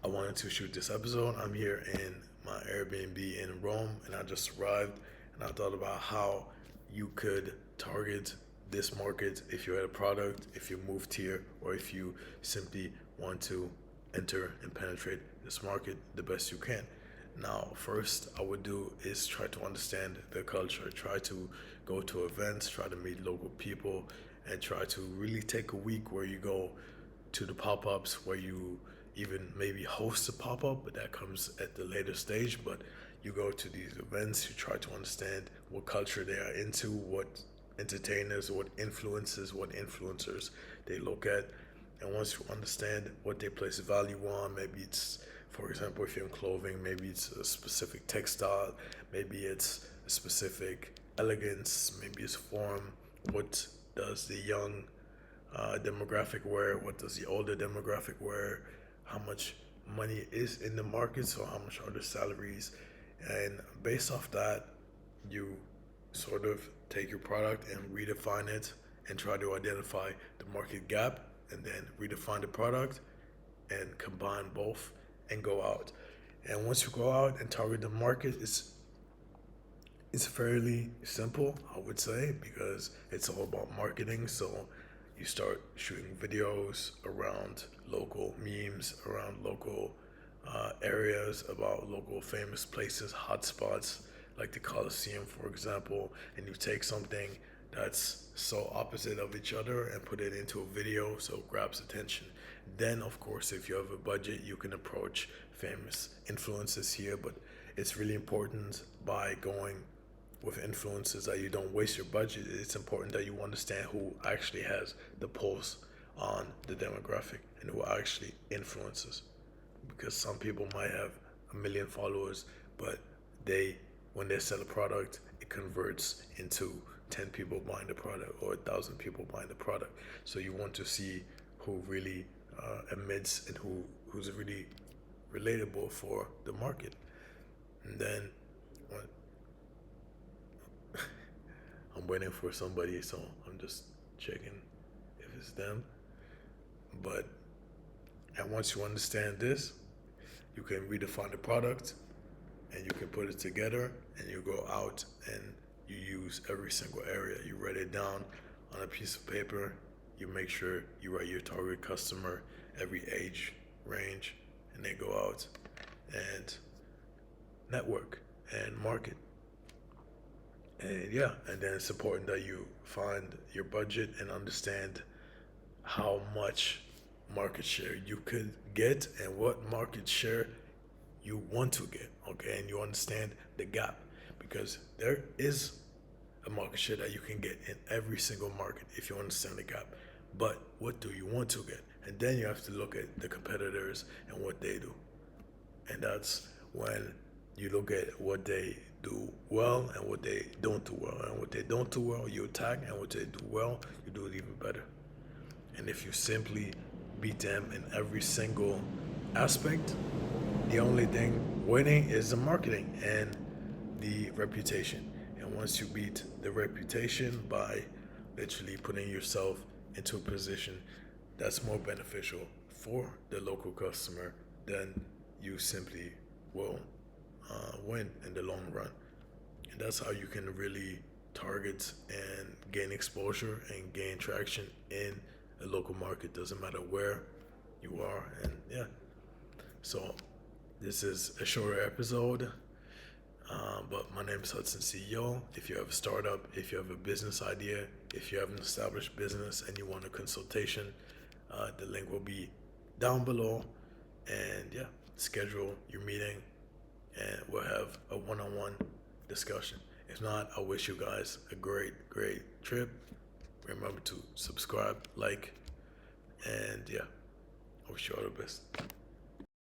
I wanted to shoot this episode. I'm here in my Airbnb in Rome, and I just arrived, and I thought about how you could target this market if you had a product, if you moved here, or if you simply want to enter and penetrate this market the best you can. Now, first, I would do is try to understand the culture, try to go to events, try to meet local people, and try to really take a week where you go to the pop-ups, where you even maybe host a pop-up, but that comes at the later stage. But you go to these events, you try to understand what culture they are into, what entertainers, what influences, what influencers they look at. And once you understand what they place value on, maybe it's, for example, if you're in clothing, maybe it's a specific textile, maybe it's a specific elegance, maybe it's form. What does the young demographic wear? What does the older demographic wear? How much money is in the market? So how much are the salaries? And based off that, you sort of take your product and redefine it and try to identify the market gap and then redefine the product and combine both and go out. And once you go out and target the market, it's fairly simple, I would say, because it's all about marketing. So you start shooting videos around local memes, around local areas, about local famous places, hotspots like the Coliseum, for example, and you take something that's so opposite of each other and put it into a video so it grabs attention. Then, of course, if you have a budget, you can approach famous influencers here, but it's really important by going with influencers that you don't waste your budget. It's important that you understand who actually has the pulse on the demographic and who actually influences. Because some people might have a million followers, but they, when they sell a product, it converts into 10 people buying the product or 1,000 people buying the product. So you want to see who really emits and who's really relatable for the market. And then when I'm waiting for somebody, so I'm just checking if it's them. But and once you understand this, you can redefine the product and you can put it together and you go out and you use every single area. You write it down on a piece of paper. You make sure you write your target customer, every age range, and then go out and network and market. And yeah, and then it's important that you find your budget and understand how much market share you could get and what market share you want to get. Okay, and you understand the gap because there is a market share that you can get in every single market if you understand the gap. But what do you want to get? And then you have to look at the competitors and what they do. And that's when you look at what they do well and what they don't do well. And what they don't do well, you attack, and what they do well, you do it even better. And if you simply beat them in every single aspect, the only thing winning is the marketing and the reputation. And once you beat the reputation by literally putting yourself into a position that's more beneficial for the local customer, then you simply will win in the long run. And that's how you can really target and gain exposure and gain traction in a local market. Doesn't matter where you are. And yeah, so this is a shorter episode, but my name is Hudson CEO. If you have a startup, if you have a business idea, if you have an established business and you want a consultation, the link will be down below. And yeah, schedule your meeting and we'll have a one-on-one discussion. If not, I wish you guys a great trip. Remember to subscribe, like, and yeah, I wish you all the best.